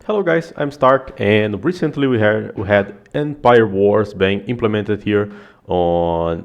Hello guys, I'm Stark, and recently we had Empire Wars being implemented here on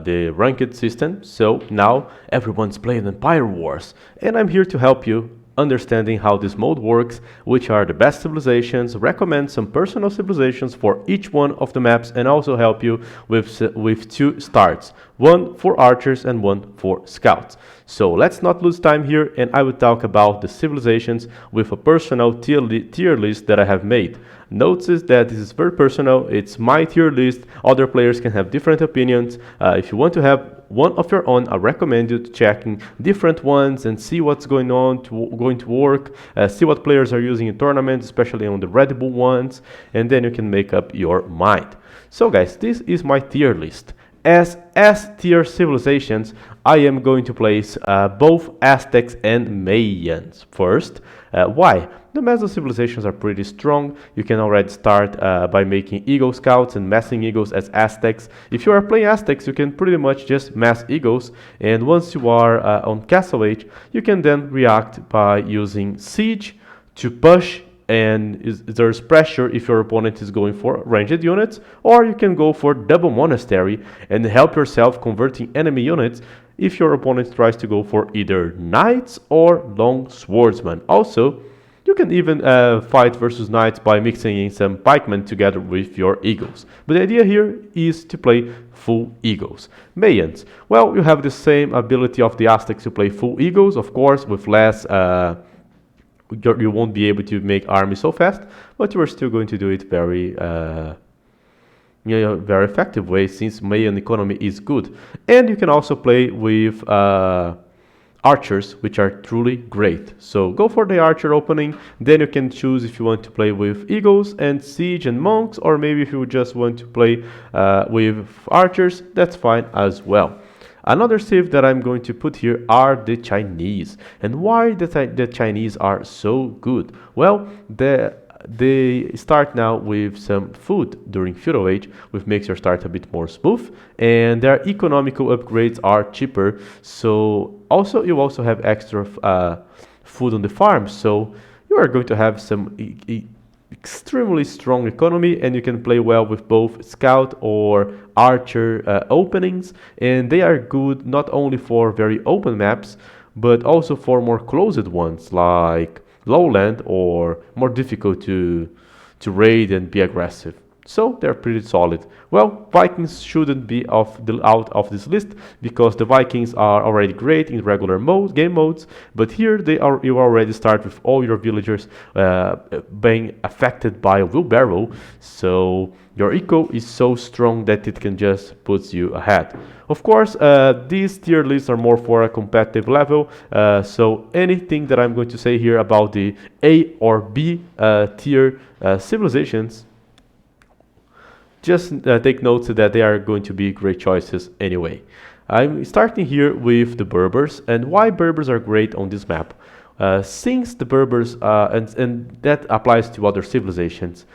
the ranked system. So now everyone's playing Empire Wars, and I'm here to help you understanding how this mode works, which are the best civilizations, recommend some personal civilizations for each one of the maps, and also help you with two starts, one for archers and one for scouts. So let's not lose time here, and I will talk about the civilizations with a personal tier list that I have made. Notice that this is very personal, it's my tier list, other players can have different opinions. If you want to have one of your own, I recommend you to checking different ones and see what's going on, going to work, see what players are using in tournaments, especially on the Red Bull ones, and then you can make up your mind. So guys, this is my tier list. As S-tier civilizations, I am going to place both Aztecs and Mayans first. Why? The Meso civilizations are pretty strong. You can already start by making Eagle Scouts and massing Eagles as Aztecs. If you are playing Aztecs, you can pretty much just mass Eagles. And once you are on Castle Age, you can then react by using Siege to push, and there's pressure if your opponent is going for ranged units, or you can go for double monastery and help yourself converting enemy units if your opponent tries to go for either knights or long swordsmen. Also, you can even fight versus knights by mixing in some pikemen together with your eagles. But the idea here is to play full eagles. Mayans, well, you have the same ability of the Aztecs to play full eagles, of course, with less you won't be able to make army so fast, but you are still going to do it very very effective way, since Mayan economy is good. And you can also play with archers, which are truly great. So go for the archer opening, then you can choose if you want to play with eagles and siege and monks, or maybe if you just want to play with archers, that's fine as well. Another civ that I'm going to put here are the Chinese. And why the Chinese are so good? Well, they start now with some food during feudal age, which makes your start a bit more smooth, and their economical upgrades are cheaper. So also you also have extra food on the farm, so you are going to have some extremely strong economy, and you can play well with both scout or archer openings, and they are good not only for very open maps but also for more closed ones like lowland or more difficult to raid and be aggressive. So they're pretty solid. Well, Vikings shouldn't be out of this list because the Vikings are already great in regular game modes, but here you already start with all your villagers being affected by a wheelbarrow, so your eco is so strong that it can just put you ahead. Of course, these tier lists are more for a competitive level, so anything that I'm going to say here about the A or B tier civilizations, just take notes that they are going to be great choices anyway. I'm starting here with the Berbers, and why Berbers are great on this map. Since the Berbers, and that applies to other civilizations,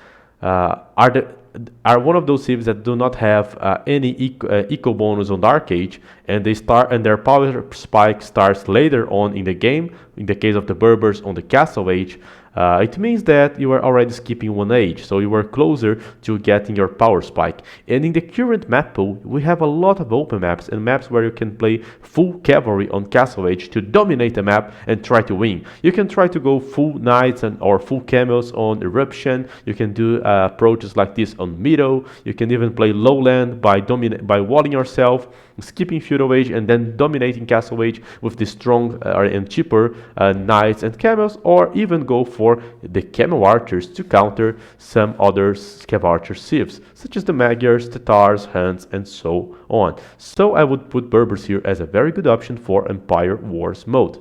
are one of those civs that do not have any eco bonus on Dark Age, and their power spike starts later on in the game. In the case of the Berbers on the Castle Age, it means that you are already skipping one age, so you are closer to getting your power spike. And in the current map pool, we have a lot of open maps and maps where you can play full cavalry on Castle Age to dominate the map and try to win. You can try to go full knights or full camels on Eruption. You can do approaches like this on Meadow. You can even play lowland by walling yourself, skipping feudal age, and then dominating Castle Age with the strong and cheaper knights and camels, or even go for the camel archers to counter some other scav archer civs, such as the Magyars, Tatars, Huns, and so on. So I would put Berbers here as a very good option for Empire Wars mode.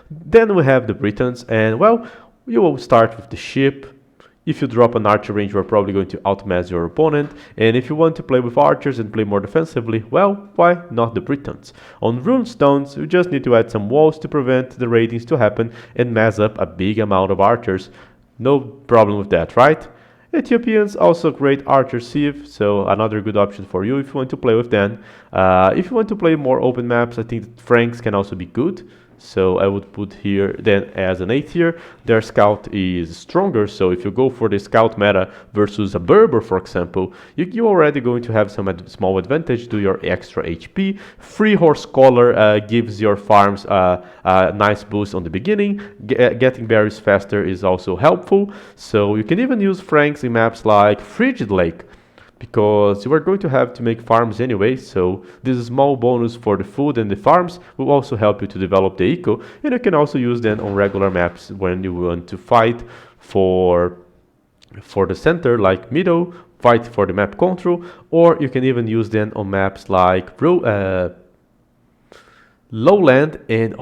Then we have the Britons, and well, you will start with the ship. If you drop an archer range, you are probably going to outmass your opponent, and if you want to play with archers and play more defensively, well, why not the Britons? On runestones, you just need to add some walls to prevent the raidings to happen and mass up a big amount of archers. No problem with that, right? Ethiopians, also great archer civ, so another good option for you if you want to play with them. If you want to play more open maps, I think Franks can also be good. So I would put here then as an A tier. Their scout is stronger, so if you go for the scout meta versus a Berber, for example, you're already going to have some small advantage to your extra HP. Free horse collar gives your farms a nice boost on the beginning. Getting berries faster is also helpful. So you can even use Franks in maps like Frigid Lake, because you are going to have to make farms anyway, so this small bonus for the food and the farms will also help you to develop the eco, and you can also use them on regular maps when you want to fight for the center like middle, fight for the map control, or you can even use them on maps like Lowland and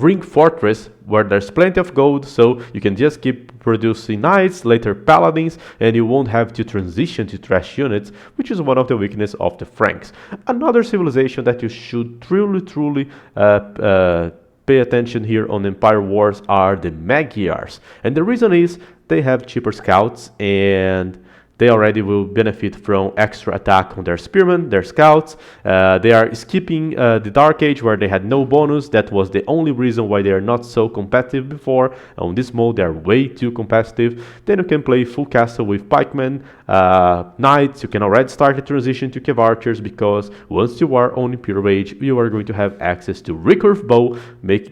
Ring Fortress, where there's plenty of gold, so you can just keep producing knights, later paladins, and you won't have to transition to trash units, which is one of the weaknesses of the Franks. Another civilization that you should truly pay attention here on Empire Wars are the Magyars, and the reason is they have cheaper scouts and they already will benefit from extra attack on their spearmen, their scouts. They are skipping the Dark Age where they had no bonus. That was the only reason why they are not so competitive before. On this mode, they are way too competitive. Then you can play full castle with pikemen, knights. You can already start the transition to Cav archers, because once you are on Imperial Age, you are going to have access to recurve bow,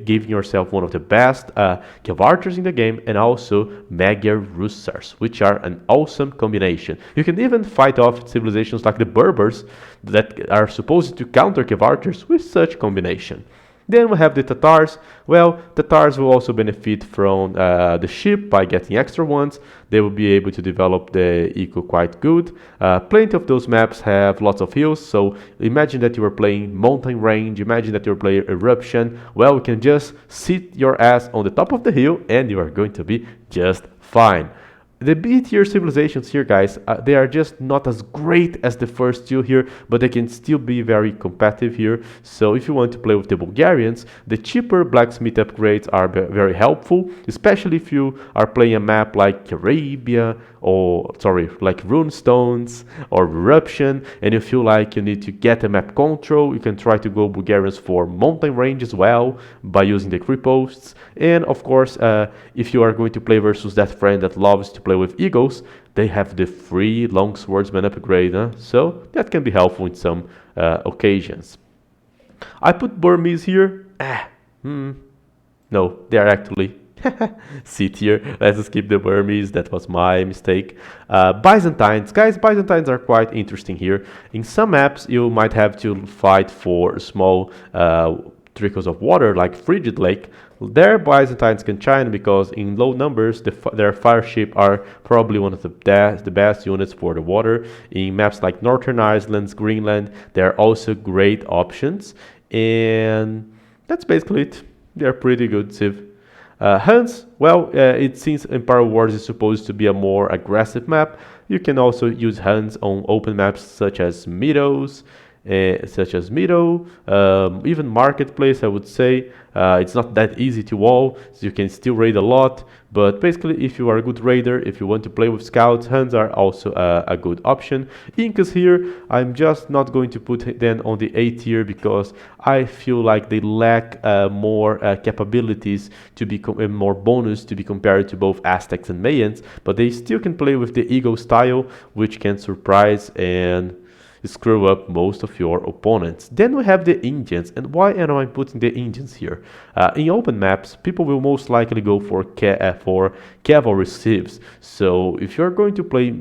giving yourself one of the best Cav archers in the game, and also Magyar roosters, which are an awesome combination. You can even fight off civilizations like the Berbers that are supposed to counter Cav archers with such combination. Then we have the Tatars. Well, Tatars will also benefit from the ship by getting extra ones. They will be able to develop the eco quite good. Plenty of those maps have lots of hills, so imagine that you are playing mountain range, imagine that you're playing eruption. Well, you can just sit your ass on the top of the hill and you are going to be just fine. The B tier civilizations here, guys, they are just not as great as the first two here, but they can still be very competitive here. So if you want to play with the Bulgarians, the cheaper blacksmith upgrades are very helpful, especially if you are playing a map like Arabia, like Runestones or Eruption, and you feel like you need to get a map control. You can try to go Bulgarians for mountain range as well by using the creep posts. And of course, if you are going to play versus that friend that loves to play with eagles, they have the free long swordsman upgrade, so that can be helpful in some occasions. I put Burmese here. No, they are actually C tier. Let's skip the Burmese. That was my mistake. Byzantines. Guys, Byzantines are quite interesting here. In some maps, you might have to fight for small trickles of water like Frigid Lake. There, Byzantines can shine because in low numbers, their fire ship are probably one of the best units for the water. In maps like Northern Iceland, Greenland, they're also great options. And that's basically it. They're pretty good, Civ. Huns, well, it seems Empire Wars is supposed to be a more aggressive map. You can also use Huns on open maps such as Meadows, even Marketplace, I would say. It's not that easy to wall, so you can still raid a lot. But basically, if you are a good raider, if you want to play with scouts, Huns are also a good option. Incas here, I'm just not going to put them on the A tier because I feel like they lack more capabilities to be more bonus to be compared to both Aztecs and Mayans. But they still can play with the Eagle style, which can surprise and screw up most of your opponents. Then we have the Indians, and why am I putting the Indians here? In open maps, people will most likely go for cavalry civs. So if you're going to play,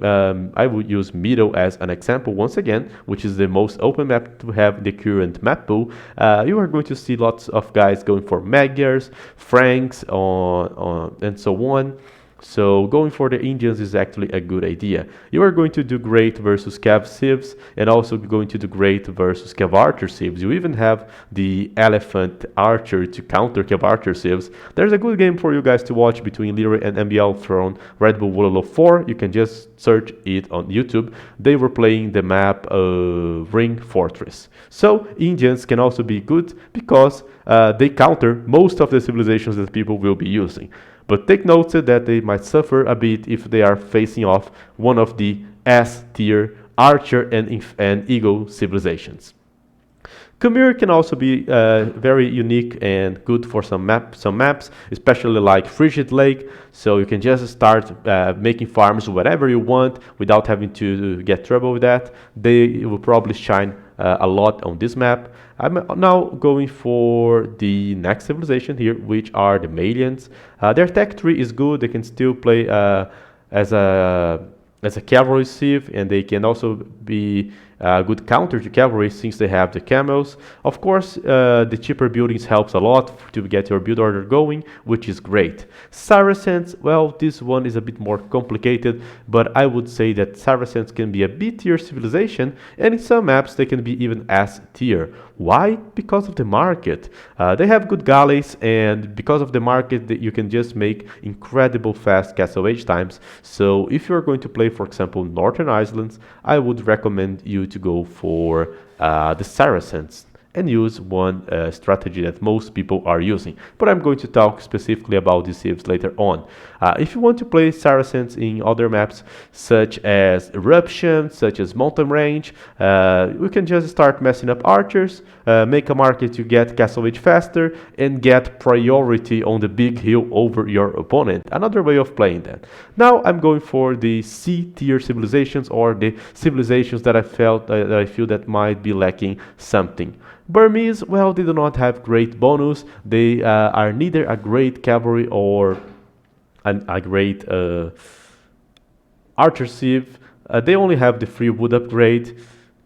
I would use Middle as an example once again, which is the most open map to have the current map pool. You are going to see lots of guys going for Magyars, Franks, and so on. So going for the Indians is actually a good idea. You are going to do great versus Cav Civs and also going to do great versus Cav Archer Civs. You even have the Elephant Archer to counter Cav Archer Civs. There's a good game for you guys to watch between Leroy and MBL from Red Bull Wololo 4. You can just search it on YouTube. They were playing the map Ring Fortress. So Indians can also be good because they counter most of the civilizations that people will be using. But take note that they might suffer a bit if they are facing off one of the S tier Archer and Eagle civilizations. Khmer can also be very unique and good for some maps, especially like Frigid Lake. So you can just start making farms whatever you want without having to get trouble with that. They will probably shine a lot on this map. I'm now going for the next civilization here, which are the Malians. Their tech tree is good. They can still play as a as a cavalry civ, and they can also be a good counter to cavalry since they have the camels. Of course, the cheaper buildings helps a lot to get your build order going, which is great. Saracens, well, this one is a bit more complicated, but I would say that Saracens can be a B tier civilization, and in some maps they can be even S tier. Why? Because of the market. They have good galleys, and because of the market, you can just make incredible fast castle age times. So if you're going to play, for example, Northern Islands, I would recommend you to go for the Saracens and use one strategy that most people are using. But I'm going to talk specifically about the Civs later on. If you want to play Saracens in other maps, such as Eruption, such as Mountain Range, we can just start messing up archers, make a market to get castle age faster, and get priority on the big hill over your opponent. Another way of playing that. Now I'm going for the C tier civilizations, or the civilizations that I feel that might be lacking something. Burmese, well, they do not have great bonus. They are neither a great cavalry or a great archer civ. They only have the free wood upgrade.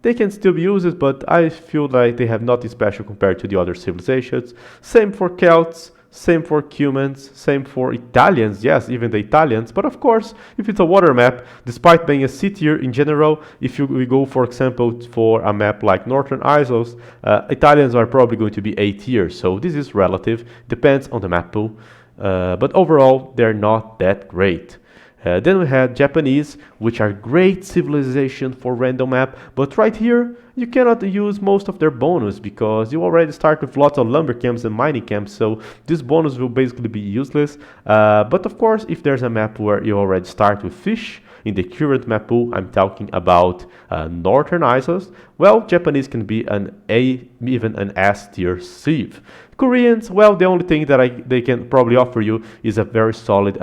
They can still be used, but I feel like they have nothing special compared to the other civilizations. Same for Celts. Same for Cumans, same for Italians, yes, even the Italians. But of course, if it's a water map, despite being a C tier in general, if we go, for example, for a map like Northern Isles, Italians are probably going to be A tier. So this is relative, depends on the map pool. But overall, they're not that great. Then we had Japanese, which are great civilization for random map, but right here you cannot use most of their bonus because you already start with lots of lumber camps and mining camps, so this bonus will basically be useless. But of course, if there's a map where you already start with fish, in the current map pool, I'm talking about Northern Isles, well, Japanese can be an A, even an S tier civ. Koreans, well, the only thing that they can probably offer you is a very solid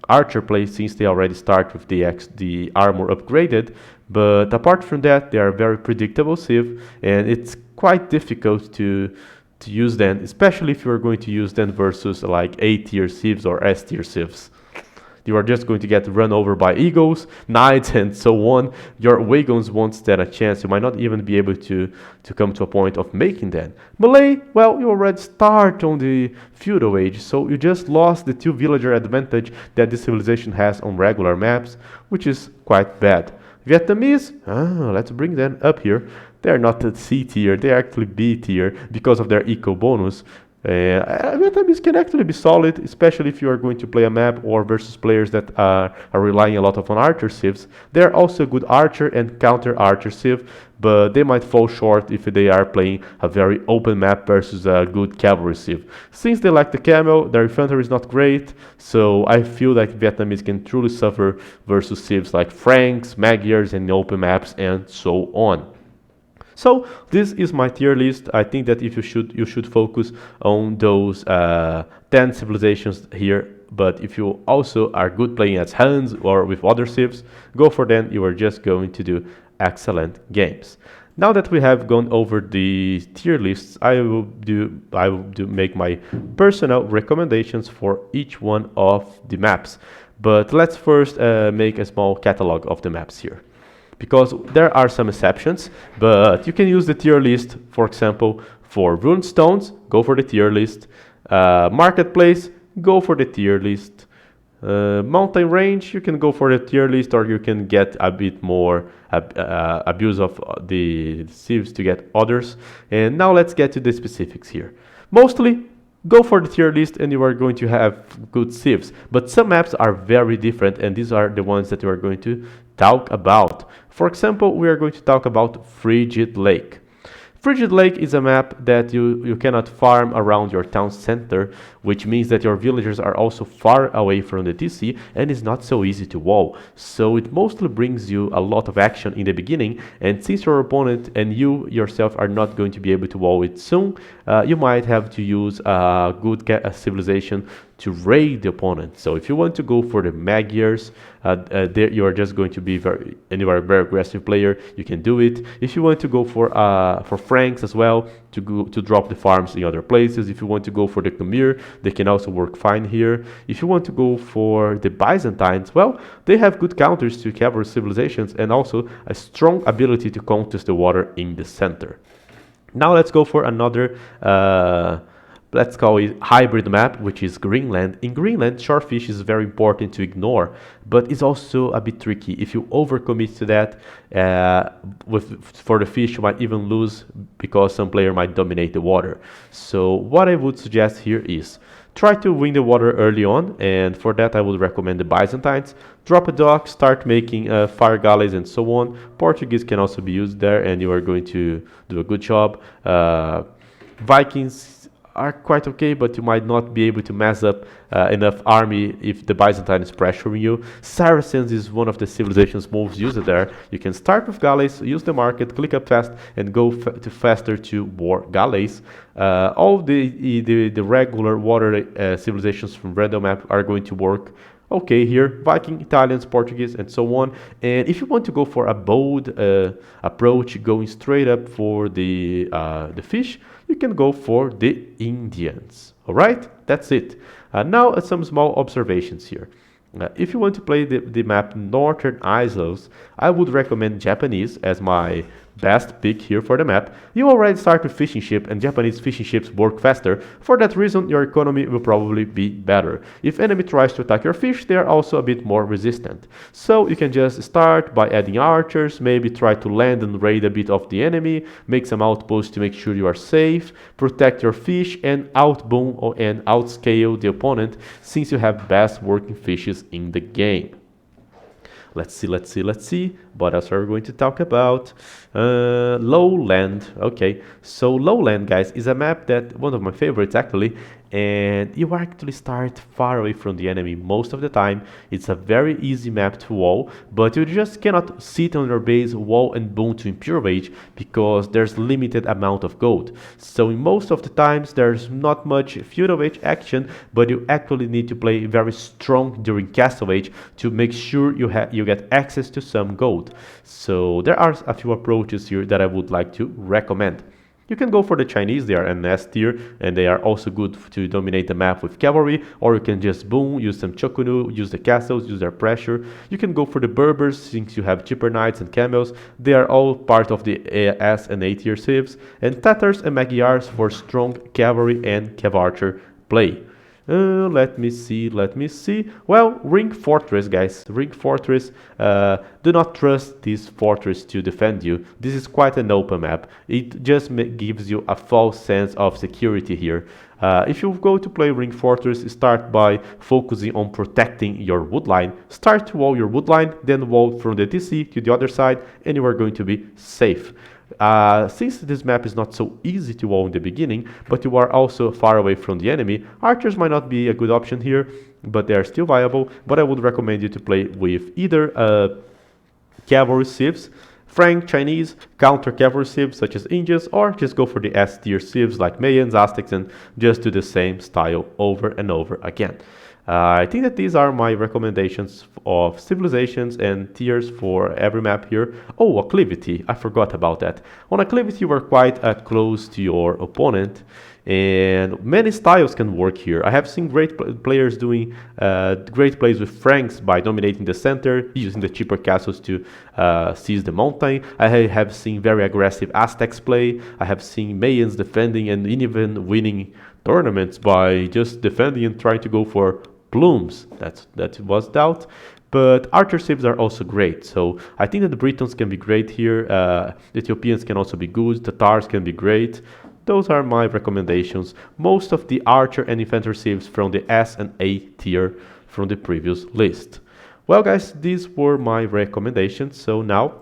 archer play, since they already start with the armor upgraded. But apart from that, they are very predictable civ, and it's quite difficult to use them, especially if you are going to use them versus like A tier civs or S tier civs. You are just going to get run over by eagles, knights, and so on. Your wagons won't stand a chance. You might not even be able to come to a point of making that. Malay, well, you already start on the feudal age, so you just lost the 2 villager advantage that this civilization has on regular maps, which is quite bad. Vietnamese, let's bring them up here. They're not a C tier, they're actually B tier because of their eco bonus. Vietnamese can actually be solid, especially if you are going to play a map or versus players that are relying a lot on archer civs. They're also a good archer and counter archer civ, but they might fall short if they are playing a very open map versus a good cavalry civ. Since they lack the camel, their infantry is not great, so I feel like Vietnamese can truly suffer versus civs like Franks, Magyars, and open maps, and so on. So this is my tier list. I think that if you should focus on those 10 civilizations here. But if you also are good playing as Huns or with other civs, go for them. You are just going to do excellent games. Now that we have gone over the tier lists, I will make my personal recommendations for each one of the maps. But let's first make a small catalog of the maps here, because there are some exceptions, but you can use the tier list. For example, for rune stones, go for the tier list. Marketplace, go for the tier list. Mountain range, you can go for the tier list, or you can get a bit more abuse of the civs to get others. And now let's get to the specifics here. Mostly, go for the tier list and you are going to have good civs. But some maps are very different, and these are the ones that we are going to talk about. For example, we are going to talk about Frigid Lake. Frigid Lake is a map that you cannot farm around your town center, which means that your villagers are also far away from the TC and is not so easy to wall. So it mostly brings you a lot of action in the beginning, and since your opponent and you yourself are not going to be able to wall it soon, you might have to use a good civilization to raid the opponent. So if you want to go for the Magyars, there you are just going to be and you are a very aggressive player, you can do it. If you want to go for Franks as well, to drop the farms in other places. If you want to go for the Khmer, they can also work fine here. If you want to go for the Byzantines, well, they have good counters to cavalry civilizations and also a strong ability to contest the water in the center. Now let's go for another let's call it hybrid map, which is Greenland. In Greenland, shorefish is very important to ignore, but it's also a bit tricky. If you overcommit to that, for the fish, you might even lose because some player might dominate the water. So what I would suggest here is try to win the water early on, and for that I would recommend the Byzantines. Drop a dock, start making fire galleys and so on. Portuguese can also be used there, and you are going to do a good job. Vikings are quite okay, but you might not be able to mess up enough army if the Byzantine is pressuring you. Saracens is one of the civilizations most used there. You can start with galleys, use the market, click up fast, and go faster to war galleys. All the regular water civilizations from random map are going to work okay here. Viking, Italians, Portuguese, and so on. And if you want to go for a bold approach, going straight up for the fish, you can go for the Indians. All right, that's it. Now some small observations here. If you want to play the map Northern Isles, I would recommend Japanese as my best pick here for the map. You already start with fishing ship, and Japanese fishing ships work faster. For that reason, your economy will probably be better. If enemy tries to attack your fish, they are also a bit more resistant. So you can just start by adding archers, maybe try to land and raid a bit of the enemy, make some outposts to make sure you are safe, protect your fish, and outboom and outscale the opponent since you have best working fishes in the game. Let's see. What else are we going to talk about? Lowland. Okay, so Lowland, guys, is a map that one of my favorites actually, and you actually start far away from the enemy most of the time. It's a very easy map to wall, but you just cannot sit on your base, wall and boom to Impure Age because there's limited amount of gold. So in most of the times there's not much Feudal Age action, but you actually need to play very strong during Castle Age to make sure you get access to some gold. So there are a few approaches here that I would like to recommend. You can go for the Chinese, they are an S tier, and they are also good to dominate the map with cavalry, or you can just boom, use some Chokunu, use the castles, use their pressure. You can go for the Berbers, since you have cheaper knights and camels, they are all part of the S and A tier civs, and Tatars and Magyars for strong cavalry and cavarcher play. Let me see. Well, Ring Fortress, guys. Ring Fortress. Do not trust this fortress to defend you. This is quite an open map. It just gives you a false sense of security here. If you go to play Ring Fortress, start by focusing on protecting your woodline. Start to wall your woodline, then wall from the TC to the other side, and you are going to be safe. Since this map is not so easy to wall in the beginning, but you are also far away from the enemy, archers might not be a good option here, but they are still viable. But I would recommend you to play with either cavalry civs, Frank, Chinese, counter cavalry civs such as Indians, or just go for the S tier civs like Mayans, Aztecs, and just do the same style over and over again. I think that these are my recommendations of civilizations and tiers for every map here. Oh, acclivity, I forgot about that. On acclivity you are quite close to your opponent, and many styles can work here. I have seen great players doing great plays with Franks by dominating the center, using the cheaper castles to seize the mountain. I have seen very aggressive Aztecs play. I have seen Mayans defending and even winning tournaments by just defending and trying to go for plumes. That was doubt. But archer civs are also great, so I think that the Britons can be great here. The Ethiopians can also be good. Tatars can be great. Those are my recommendations. Most of the archer and infantry civs from the S and A tier from the previous list. Well, guys, these were my recommendations. So now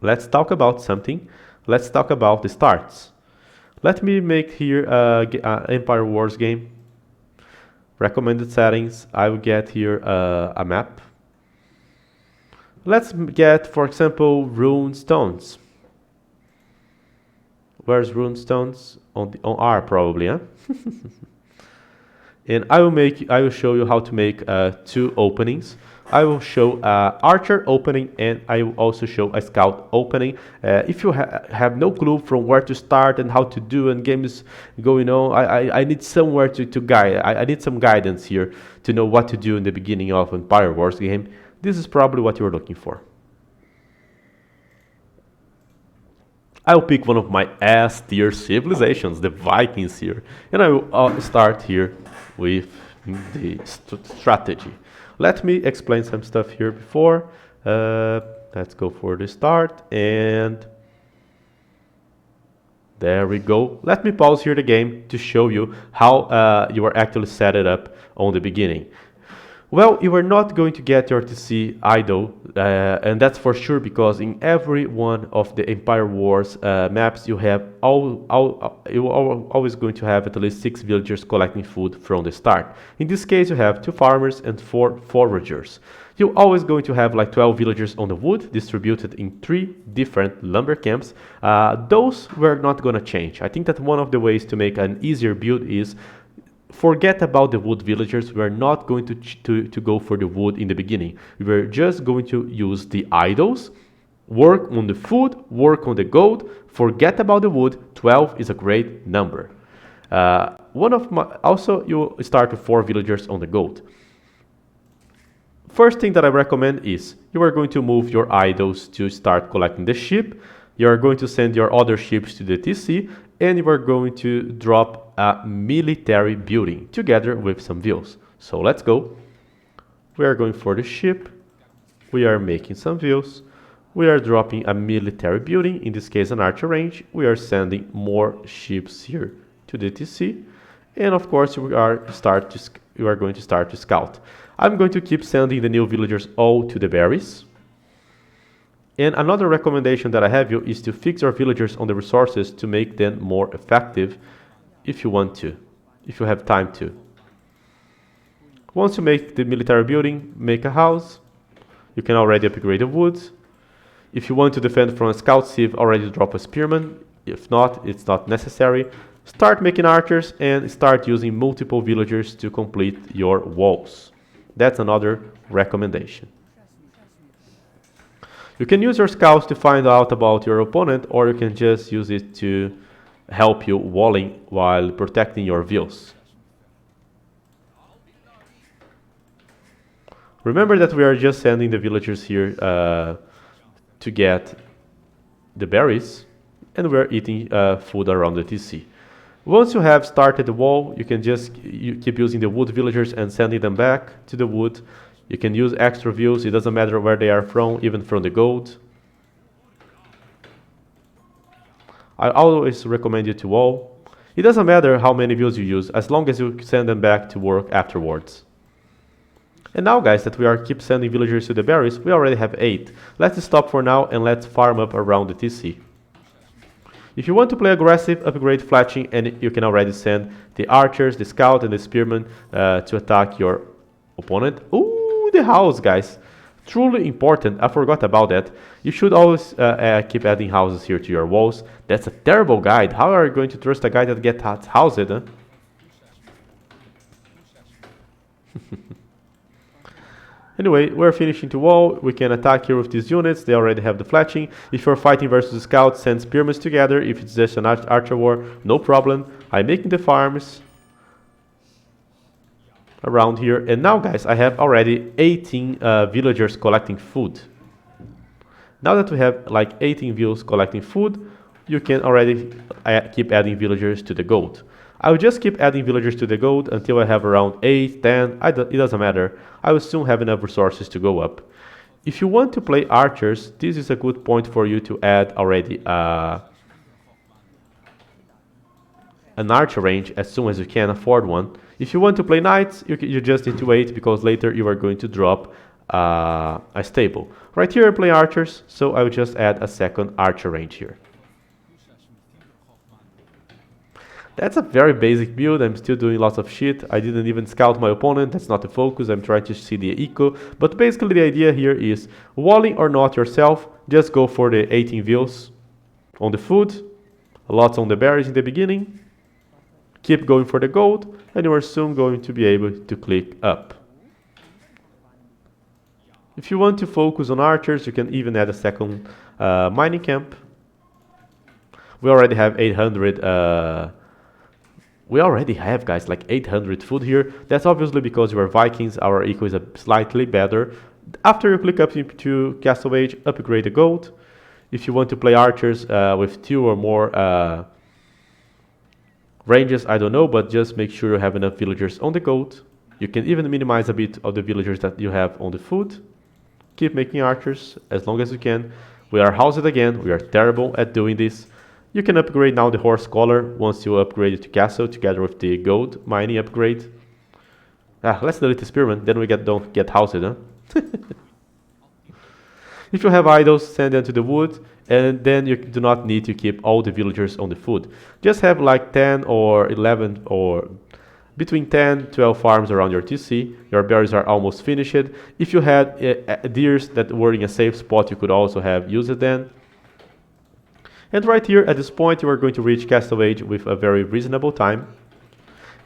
let's talk about something let's talk about the starts. Let me make here a Empire Wars game. Recommended settings, I will get here a map. Let's get, for example, rune stones. Where's rune stones? On R probably, huh? And I will show you how to make two openings. I will show archer opening, and I will also show a scout opening. If you have no clue from where to start and how to do and games going on, I need somewhere to guide. I need some guidance here to know what to do in the beginning of Empire Wars game. This is probably what you're looking for. I'll pick one of my S tier civilizations, the Vikings here, and I will start here with the strategy. Let me explain some stuff here before. Let's go for the start, and there we go. Let me pause here the game to show you how you are actually set it up on the beginning. Well, you are not going to get your TC idle, and that's for sure, because in every one of the Empire Wars maps you have you are always going to have at least 6 villagers collecting food from the start. In this case you have 2 farmers and 4 foragers. You're always going to have like 12 villagers on the wood distributed in 3 different lumber camps. Those were not going to change. I think that one of the ways to make an easier build is forget about the wood villagers. We are not going to go for the wood in the beginning. We are just going to use the idols, work on the food, work on the gold, forget about the wood. 12 is a great number. Also you start with 4 villagers on the gold. First thing that I recommend is you are going to move your idols to start collecting the sheep. You are going to send your other ships to the TC, and you are going to drop a military building together with some views. So let's go. We are going for the ship. We are making some views. We are dropping a military building, in this case an archer range. We are sending more ships here to the TC. And of course you are going to start to scout. I'm going to keep sending the new villagers all to the berries. And another recommendation that I have you is to fix your villagers on the resources to make them more effective if you want to, if you have time to. Once you make the military building, make a house. You can already upgrade the woods. If you want to defend from a scout civ, already drop a spearman. If not, it's not necessary. Start making archers and start using multiple villagers to complete your walls. That's another recommendation. You can use your scouts to find out about your opponent, or you can just use it to help you walling while protecting your views. Remember that we are just sending the villagers here to get the berries, and we are eating food around the TC. Once you have started the wall, you can just keep using the wood villagers and sending them back to the wood. You can use extra views, it doesn't matter where they are from, even from the gold. I always recommend you to wall. It doesn't matter how many views you use, as long as you send them back to work afterwards. And now guys, that we are keep sending villagers to the berries, we already have 8. Let's stop for now and let's farm up around the TC. If you want to play aggressive, upgrade fletching, and you can already send the archers, the scout, and the spearmen to attack your opponent. Ooh, the house, guys. Truly important. I forgot about that. You should always keep adding houses here to your walls. That's a terrible guide. How are you going to trust a guy that gets housed, huh? Anyway, we're finishing the wall. We can attack here with these units. They already have the fletching. If you're fighting versus a scout, send spearmen together. If it's just an archer war, no problem. I'm making the farms around here. And now, guys, I have already 18 villagers collecting food. Now that we have like 18 villagers collecting food, you can already keep adding villagers to the gold. I will just keep adding villagers to the gold until I have around 8, 10, it doesn't matter. I will soon have enough resources to go up. If you want to play archers, this is a good point for you to add already an archer range as soon as you can afford one. If you want to play knights, you just need to wait, because later you are going to drop a stable. Right here I play archers, so I will just add a second archer range here. That's a very basic build. I'm still doing lots of shit. I didn't even scout my opponent. That's not the focus. I'm trying to see the eco. But basically the idea here is walling or not yourself, just go for the 18 views on the food, lots on the berries in the beginning. Keep going for the gold, and you are soon going to be able to click up. If you want to focus on archers, you can even add a second mining camp. We already have 800. We already have, guys, like 800 food here. That's obviously because you are Vikings. Our eco is slightly better. After you click up to Castle Age, upgrade the gold. If you want to play archers with 2 or more ranges, I don't know, but just make sure you have enough villagers on the gold. You can even minimize a bit of the villagers that you have on the food. Keep making archers as long as you can. We are housed again. We are terrible at doing this. You can upgrade now the horse collar once you upgrade it to castle together with the gold mining upgrade. Let's delete the spearman, then we don't get housed, huh? If you have idols, send them to the wood, and then you do not need to keep all the villagers on the food. Just have like 10 or 11 or between 10 12 farms around your TC. Your berries are almost finished. If you had deers that were in a safe spot, you could also have used it then. And right here at this point you are going to reach Castle Age with a very reasonable time.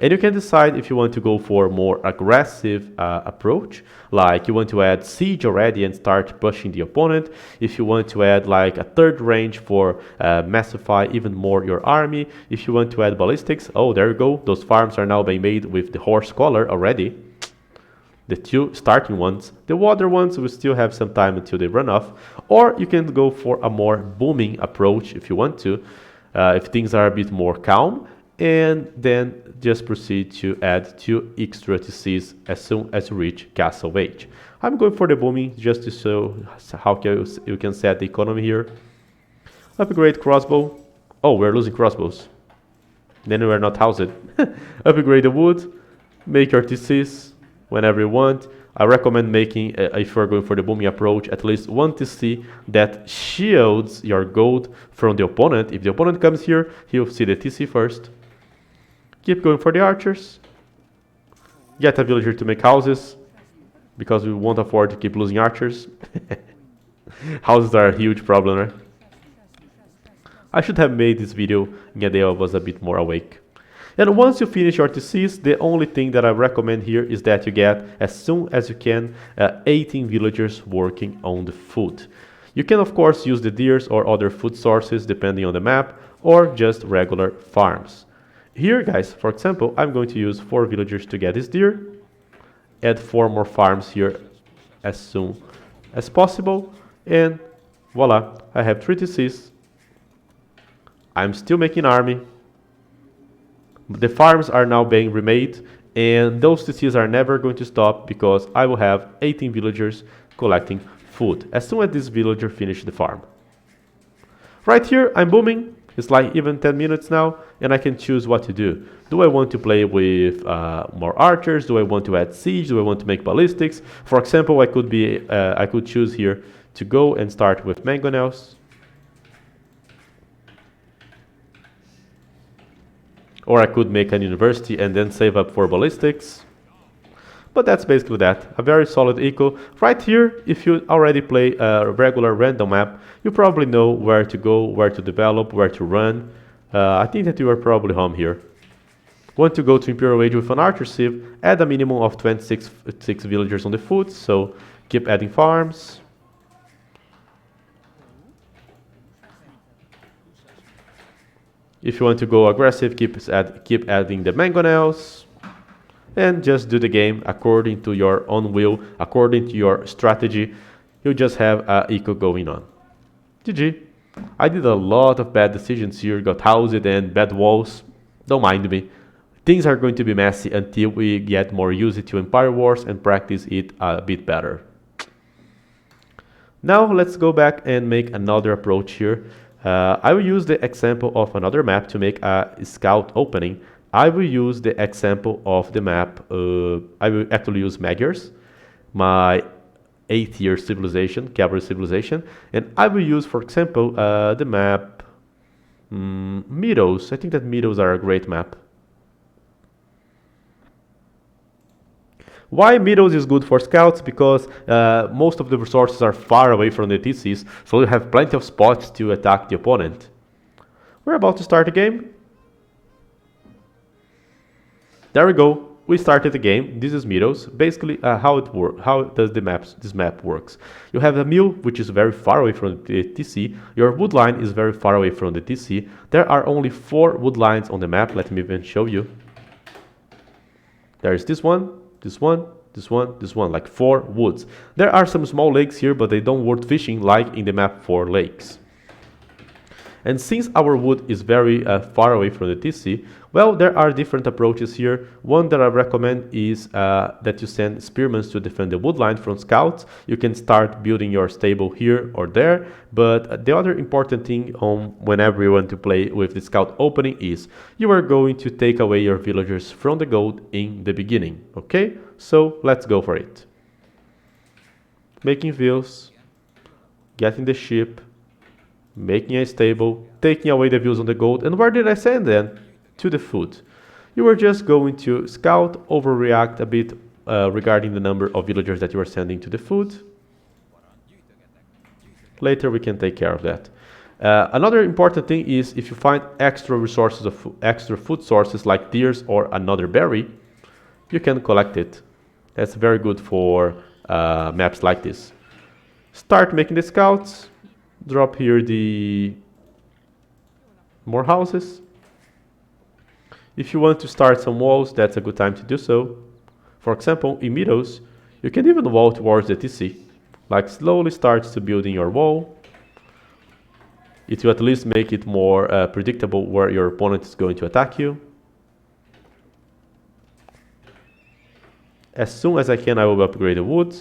And you can decide if you want to go for a more aggressive approach, like you want to add siege already and start pushing the opponent. If you want to add like a third range for massify even more your army. If you want to add ballistics, oh there you go, those farms are now being made with the horse collar already. The 2 starting ones. The water ones will still have some time until they run off. Or you can go for a more booming approach if you want to, if things are a bit more calm. And then just proceed to add 2 extra TCs as soon as you reach Castle Age. I'm going for the booming just to show how you can set the economy here. Upgrade crossbow. Oh, we're losing crossbows. Then we're not housed. Upgrade the wood. Make your TCs whenever you want. I recommend making, if you're going for the booming approach, at least 1 TC that shields your gold from the opponent. If the opponent comes here, he'll see the TC first. Keep going for the archers. Get a villager to make houses, because we won't afford to keep losing archers. Houses are a huge problem, right? I should have made this video in a day I was a bit more awake. And once you finish your TCs, the only thing that I recommend here is that you get, as soon as you can, 18 villagers working on the food. You can of course use the deers or other food sources depending on the map, or just regular farms. Here guys, for example, I'm going to use 4 villagers to get this deer, add 4 more farms here as soon as possible, and voila, I have 3 TCs. I'm still making army. The farms are now being remade, and those TCs are never going to stop because I will have 18 villagers collecting food as soon as this villager finishes the farm. Right here, I'm booming. It's like even 10 minutes now, and I can choose what to do. Do I want to play with more archers? Do I want to add siege? Do I want to make ballistics? For example, I could choose here to go and start with mangonels. Or I could make an university and then save up for ballistics. But that's basically that. A very solid eco. Right here, if you already play a regular random map, you probably know where to go, where to develop, where to run. I think that you are probably home here. Want to go to Imperial Age with an archer civ, add a minimum of 26 villagers on the foot, so keep adding farms. If you want to go aggressive, keep adding the mangonels. And just do the game according to your own will, according to your strategy. You just have eco going on. GG. I did a lot of bad decisions here, got housed and bad walls. Don't mind me. Things are going to be messy until we get more used to Empire Wars and practice it a bit better. Now let's go back and make another approach here. I will use the example of another map to make a scout opening. I will use the example of the map. I will actually use Magyars, my 8th-year civilization, cavalry civilization, and I will use, for example, the map Meadows. I think that meadows are a great map. Why meadows is good for scouts? Because most of the resources are far away from the TCs, so you have plenty of spots to attack the opponent. We're about to start the game. There we go. We started the game. This is Meadows. Basically, how does this map works? You have a mill, which is very far away from the TC. Your wood line is very far away from the TC. There are only 4 wood lines on the map. Let me even show you. There is this one, this one, this one, this one, like 4 woods. There are some small lakes here, but they don't worth fishing like in the map 4 lakes. And since our wood is very far away from the TC, well, there are different approaches here. One that I recommend is that you send spearmen to defend the wood line from scouts. You can start building your stable here or there. But the other important thing whenever you want to play with the scout opening is you are going to take away your villagers from the gold in the beginning. Okay, so let's go for it. Making vills, getting the ship, making a stable, taking away the views on the gold. And where did I send them? To the food. You are just going to scout, overreact a bit regarding the number of villagers that you are sending to the food. Later we can take care of that. Another important thing is if you find extra resources of extra food sources like tears or another berry, you can collect it. That's very good for maps like this. Start making the scouts. Drop here the more houses. If you want to start some walls, that's a good time to do so. For example, in Meadows, you can even wall towards the TC. Like slowly start to building your wall. It will at least make it more predictable where your opponent is going to attack you. As soon as I can, I will upgrade the wood.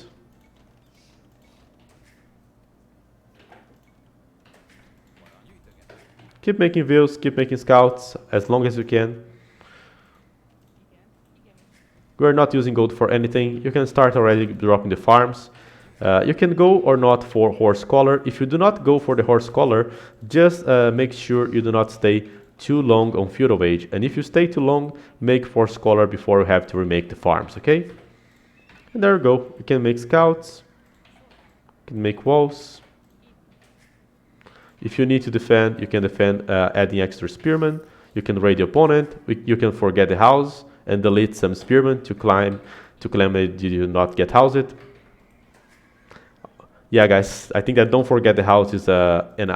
Keep making vills, keep making scouts as long as you can. We're not using gold for anything. You can start already dropping the farms. You can go or not for horse collar. If you do not go for the horse collar, just make sure you do not stay too long on feudal age. And if you stay too long, make horse collar before you have to remake the farms, okay? And there you go. You can make scouts. You can make walls. If you need to defend, you can defend adding extra spearmen. You can raid the opponent. You can forget the house and delete some spearmen to claim that you do not get housed. Yeah, guys, I think that don't forget the house is an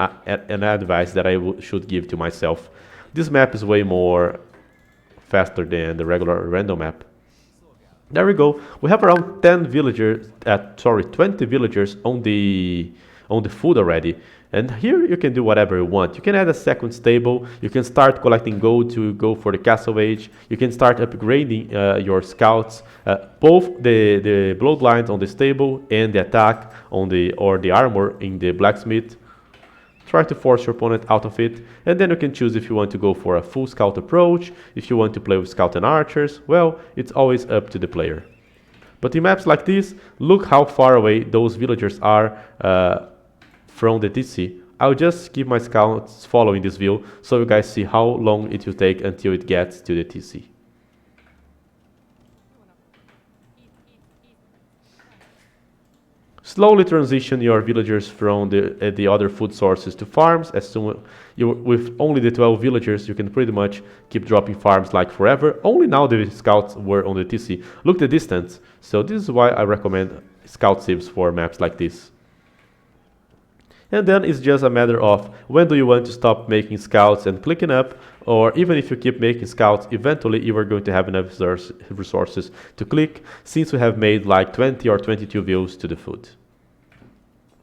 advice that I should give to myself. This map is way more faster than the regular random map. There we go. We have around 20 villagers on the food already. And here you can do whatever you want. You can add a second stable. You can start collecting gold to go for the castle age. You can start upgrading your scouts, both the bloodlines on the stable and the attack on the armor in the blacksmith. Try to force your opponent out of it, and then you can choose if you want to go for a full scout approach, if you want to play with scout and archers. Well, it's always up to the player. But in maps like this, look how far away those villagers are from the TC. I'll just keep my scouts following this view so you guys see how long it will take until it gets to the TC. Slowly transition your villagers from the other food sources to farms. As soon with only the 12 villagers, you can pretty much keep dropping farms like forever. Only now the scouts were on the TC. Look the distance. So this is why I recommend scout civs for maps like this. And then it's just a matter of when do you want to stop making scouts and clicking up, or even if you keep making scouts, eventually you are going to have enough resources to click, since we have made like 20 or 22 views to the food.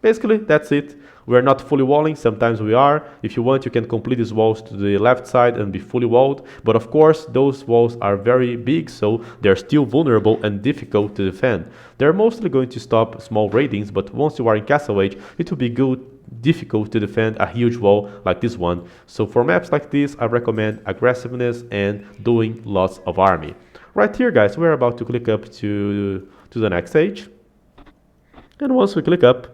Basically, that's it. We are not fully walling, sometimes we are. If you want, you can complete these walls to the left side and be fully walled. But of course, those walls are very big, so they're still vulnerable and difficult to defend. They're mostly going to stop small raidings, but once you are in Castle Age, it will be difficult to defend a huge wall like this one. So for maps like this, I recommend aggressiveness and doing lots of army. Right here, guys, we're about to click up to the next stage. And once we click up,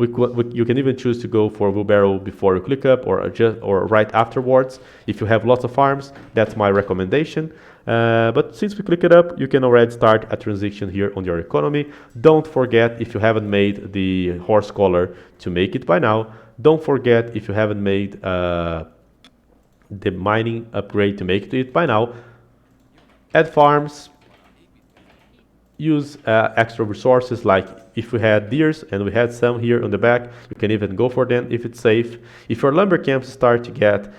You can even choose to go for wheelbarrow before you click up, or right afterwards. If you have lots of farms, that's my recommendation. But since we click it up, you can already start a transition here on your economy. Don't forget, if you haven't made the horse collar, to make it by now. Don't forget, if you haven't made the mining upgrade, to make it by now. Add farms, use extra resources, like if we had deers and we had some here on the back, you can even go for them if it's safe. If your lumber camps start to get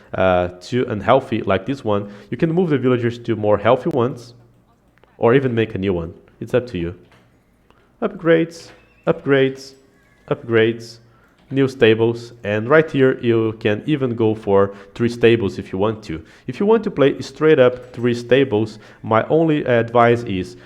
too unhealthy like this one, you can move the villagers to more healthy ones, or even make a new one. It's up to you. Upgrades, upgrades, upgrades, new stables, and right here you can even go for 3 stables if you want to. If you want to play straight up 3 stables, my only advice is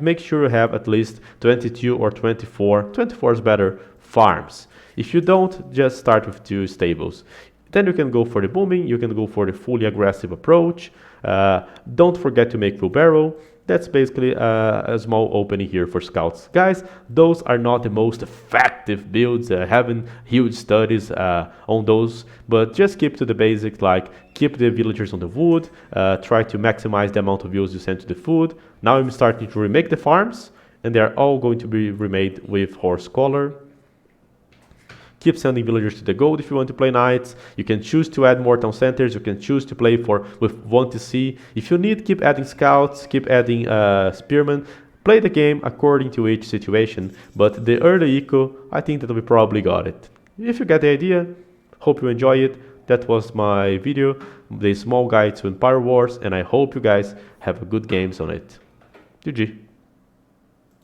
make sure you have at least 22 or 24 is better, farms. If you don't, just start with 2 stables. Then you can go for the booming, you can go for the fully aggressive approach. Don't forget to make wheelbarrow. That's basically a small opening here for scouts. Guys, those are not the most effective builds. I haven't huge studies on those, but just keep to the basics, like keep the villagers on the wood, try to maximize the amount of views you send to the food. Now I'm starting to remake the farms, and they're all going to be remade with horse collar. Keep sending villagers to the gold if you want to play knights. You can choose to add more town centers. You can choose to play with 1 TC. If you need, keep adding scouts, keep adding spearmen. Play the game according to each situation. But the early eco, I think that we probably got it. If you get the idea, hope you enjoy it. That was my video, the small guide to Empire Wars, and I hope you guys have good games on it. GG.